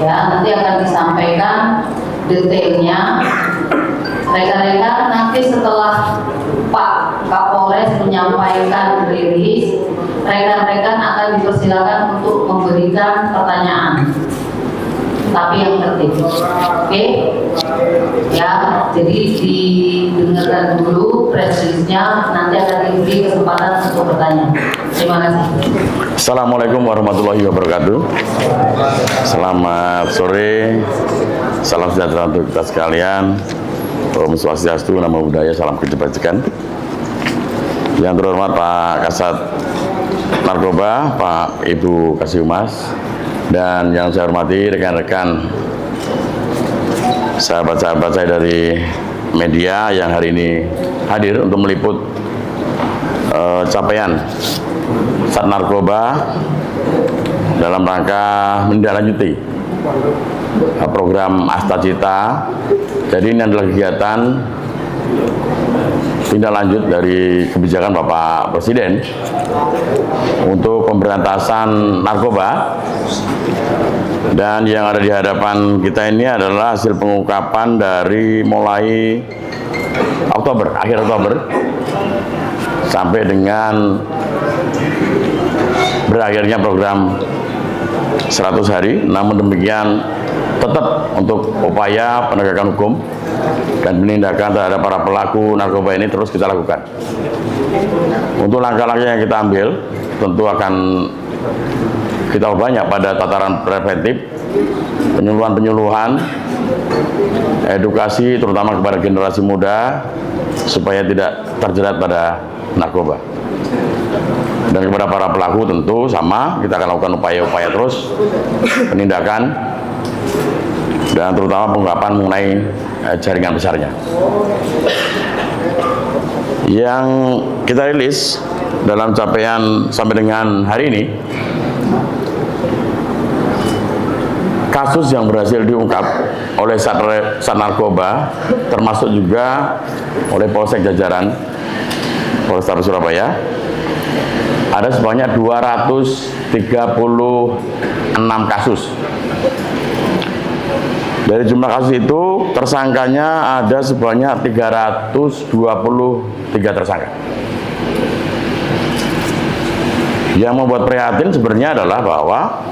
Ya, nanti akan disampaikan detailnya. Rekan-rekan, nanti setelah Pak Kapolres menyampaikan rilis, rekan-rekan akan dipersilakan untuk memberikan pertanyaan, tapi yang tertib. Oke? Ya, jadi didengarkan dulu press release-nya, nanti akan diberi kesempatan untuk bertanya. Terima kasih. Assalamualaikum warahmatullahi wabarakatuh. Selamat sore, salam sejahtera untuk kita sekalian. Om Swastiastu, Namo Buddhaya, salam kebajikan. Yang terhormat Pak Kasat Narkoba, Pak Ibu Kasih-Humas, dan yang saya hormati rekan-rekan sahabat-sahabat saya dari media yang hari ini hadir untuk meliput capaian Sat Narkoba dalam rangka menindaklanjuti program Astacita. Jadi ini adalah kegiatan tindak lanjut dari kebijakan Bapak Presiden untuk pemberantasan narkoba, dan yang ada di hadapan kita ini adalah hasil pengungkapan dari mulai Oktober, akhir Oktober sampai dengan berakhirnya program 100 hari. Namun demikian tetap untuk upaya penegakan hukum dan penindakan terhadap para pelaku narkoba ini terus kita lakukan. Untuk langkah-langkah yang kita ambil tentu akan kita banyak pada tataran preventif, penyuluhan-penyuluhan, edukasi terutama kepada generasi muda supaya tidak terjerat pada narkoba. Dan kepada para pelaku tentu sama, kita akan lakukan upaya-upaya terus penindakan dan terutama pengungkapan mengenai jaringan besarnya. Yang kita rilis dalam capaian sampai dengan hari ini, kasus yang berhasil diungkap oleh Sat Narkoba termasuk juga oleh Polsek Jajaran Polrestabes Surabaya ada sebanyak 236 kasus. Dari jumlah kasus itu, tersangkanya ada sebanyak 323 tersangka. Yang membuat prihatin sebenarnya adalah bahwa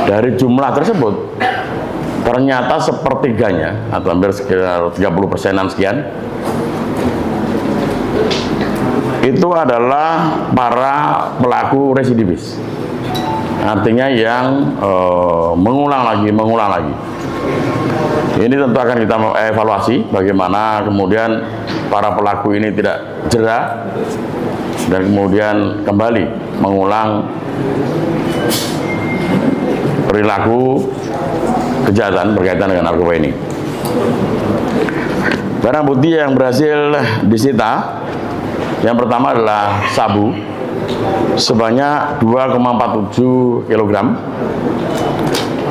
dari jumlah tersebut, ternyata sepertiganya, atau hampir sekitar 30%-an sekian, itu adalah para pelaku residivis. Artinya yang mengulang lagi. Ini tentu akan kita evaluasi bagaimana kemudian para pelaku ini tidak jera dan kemudian kembali mengulang perilaku kejahatan berkaitan dengan narkoba ini. Barang bukti yang berhasil disita, yang pertama adalah sabu sebanyak 2,47 kg.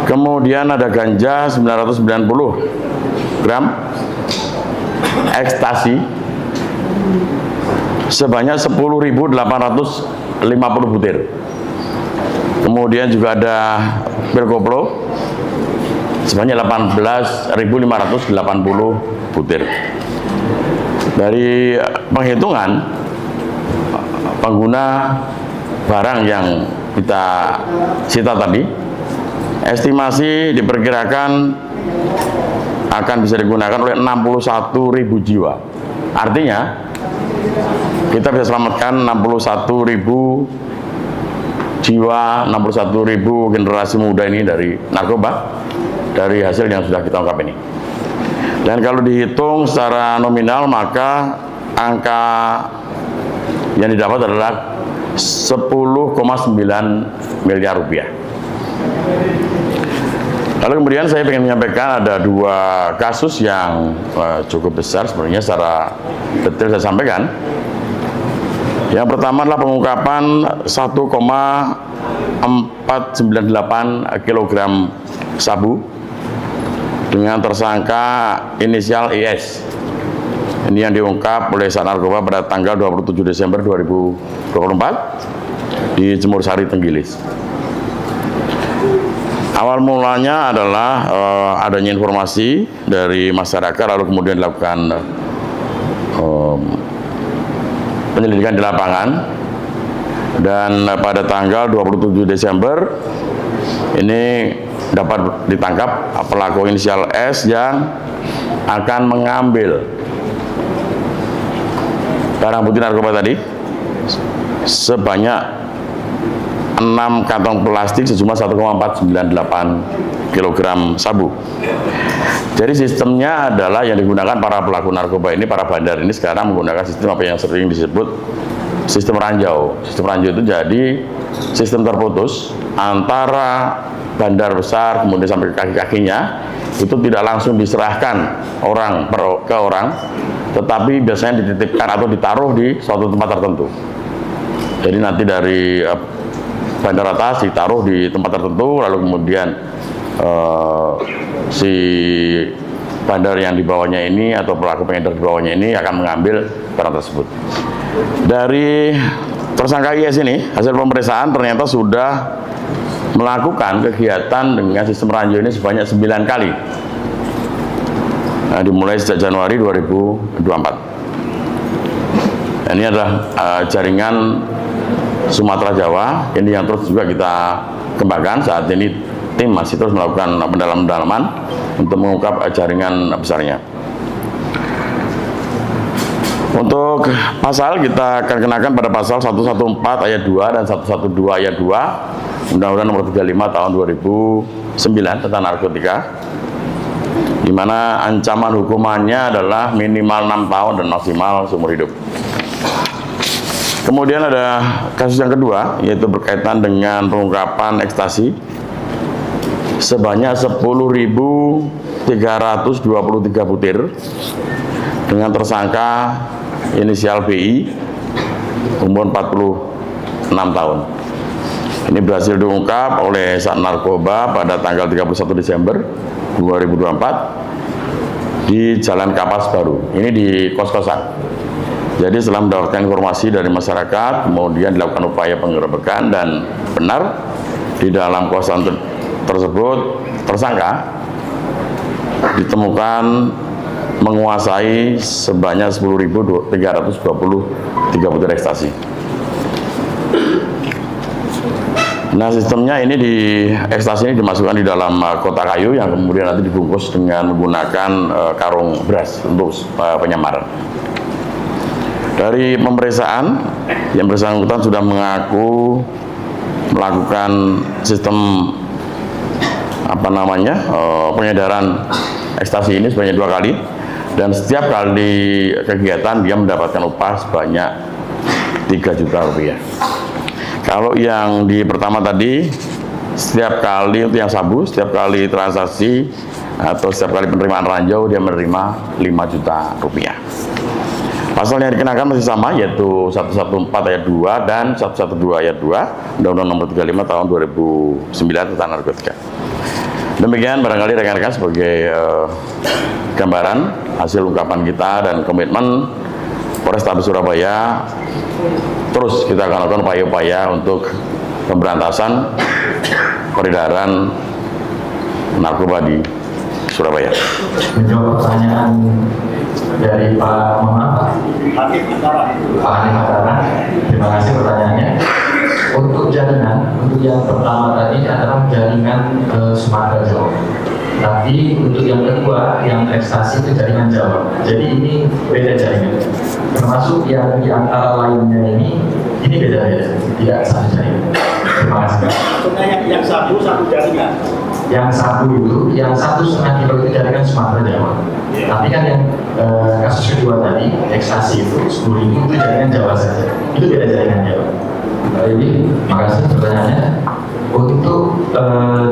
Kemudian ada ganja 990 gram, ekstasi sebanyak 10.850 butir. Kemudian juga ada pil koplo sebanyak 18.580 butir. Dari penghitungan pengguna barang yang kita sita tadi, estimasi diperkirakan akan bisa digunakan oleh 61.000 jiwa. Artinya kita bisa selamatkan 61.000 jiwa, 61.000 generasi muda ini dari narkoba, dari hasil yang sudah kita ungkap ini. Dan kalau dihitung secara nominal, maka angka yang didapat adalah 10,9 miliar rupiah. Lalu kemudian saya ingin menyampaikan ada dua kasus yang cukup besar sebenarnya, secara detail saya sampaikan. Yang pertama adalah pengungkapan 1,498 kg sabu dengan tersangka inisial IS. Ini yang diungkap oleh Sat Narkoba pada tanggal 27 Desember 2024 di Jemur Sari, Tenggilis. Awal mulanya adalah adanya informasi dari masyarakat, lalu kemudian dilakukan penyelidikan di lapangan, dan pada tanggal 27 Desember ini dapat ditangkap pelaku inisial S yang akan mengambil barang bukti narkoba tadi sebanyak 6 kantong plastik sejumlah 1,498 kg sabu. Jadi sistemnya adalah yang digunakan para pelaku narkoba ini, para bandar ini sekarang menggunakan sistem apa yang sering disebut sistem ranjau. Sistem ranjau itu jadi sistem terputus antara bandar besar kemudian sampai ke kaki-kakinya, itu tidak langsung diserahkan orang ke orang, tetapi biasanya dititipkan atau ditaruh di suatu tempat tertentu. Jadi nanti dari bandar atas ditaruh di tempat tertentu, lalu kemudian si bandar yang di bawahnya ini atau pelaku pengedar di bawahnya ini akan mengambil barang tersebut. Dari tersangka IS ini, hasil pemeriksaan ternyata sudah melakukan kegiatan dengan sistem ranjau ini sebanyak 9 kali. Nah, dimulai sejak Januari 2024. Ini adalah jaringan Sumatera Jawa, ini yang terus juga kita kembangkan. Saat ini tim masih terus melakukan pendalaman untuk mengungkap jaringan besarnya. Untuk pasal, kita akan kenakan pada pasal 114 ayat 2 dan 112 ayat 2 Undang-Undang Nomor 35 Tahun 2009 tentang narkotika, di mana ancaman hukumannya adalah minimal 6 tahun dan maksimal seumur hidup. Kemudian ada kasus yang kedua, yaitu berkaitan dengan pengungkapan ekstasi sebanyak 10.323 butir dengan tersangka inisial BI, umur 46 tahun. Ini berhasil diungkap oleh Sat Narkoba pada tanggal 31 Desember 2024 di Jalan Kapas Baru. Ini di kos-kosan. Jadi setelah mendapatkan informasi dari masyarakat, kemudian dilakukan upaya penggerebekan, dan benar di dalam kosan tersebut tersangka ditemukan menguasai sebanyak 10.323 butir ekstasi. Nah, sistemnya ini ekstasi ini dimasukkan di dalam kotak kayu yang kemudian nanti dibungkus dengan menggunakan karung beras untuk penyamaran. Dari pemeriksaan, yang bersangkutan sudah mengaku melakukan sistem pengedaran ekstasi ini sebanyak 2 kali, dan setiap kali kegiatan dia mendapatkan upah sebanyak 3 juta rupiah. Kalau yang di pertama tadi, setiap kali untuk yang sabu, setiap kali transaksi atau setiap kali penerimaan ranjau dia menerima 5 juta rupiah. Pasal yang dikenakan masih sama, yaitu 114 ayat 2 dan 112 ayat 2 Undang-Undang Nomor 35 Tahun 2009 tentang narkotika. Demikian barangkali rekan-rekan sebagai gambaran hasil ungkapan kita dan komitmen Polrestabes Surabaya. Terus kita akan lakukan upaya-upaya untuk pemberantasan peredaran narkoba di Surabaya. Menjawab pertanyaan dari Pak Hakim Antara. Terima kasih pertanyaannya. Untuk jaringan, untuk yang pertama tadi adalah jaringan Sumatera Jawa. Tapi untuk yang kedua, yang ekstasi itu jaringan Jawa. Jadi ini beda jaringan. Termasuk yang di antara lainnya ini beda-beda, tidak satu jaringan. Terima kasih. Maksudnya yang satu jaringan. Yang sabu itu, yang 1,5 kilo itu jaringan Sumatera Jawa. Tapi kan yang kasus kedua tadi, ekstasi itu 10.000 itu jaringan Jawa saja. Itu beda jaringan Jawa. Jadi, makasih pertanyaannya. Untuk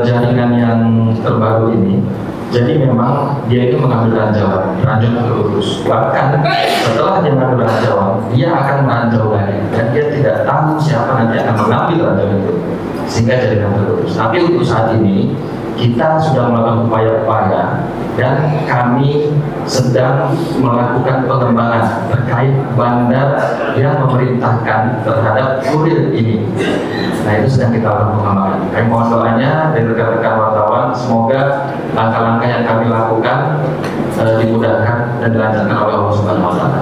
jaringan yang terbaru ini, jadi memang dia itu mengambil ranjauan terus. Bahkan setelah dia mengambil ranjauan, dia akan meranjau lagi, dan dia tidak tahu siapa nanti akan mengambil ranjauan itu, sehingga jaringan terus. Tapi untuk saat ini kita sudah melakukan upaya-upaya dan kami sedang melakukan pengembangan terkait bandar yang memerintahkan terhadap kurir ini. Nah, itu sedang kita lakukan pengembangan. Kami mohon doanya dari rekan-rekan wartawan, semoga langkah-langkah yang kami lakukan dimudahkan dan dilancarkan oleh Allah Subhanahu wa Ta'ala.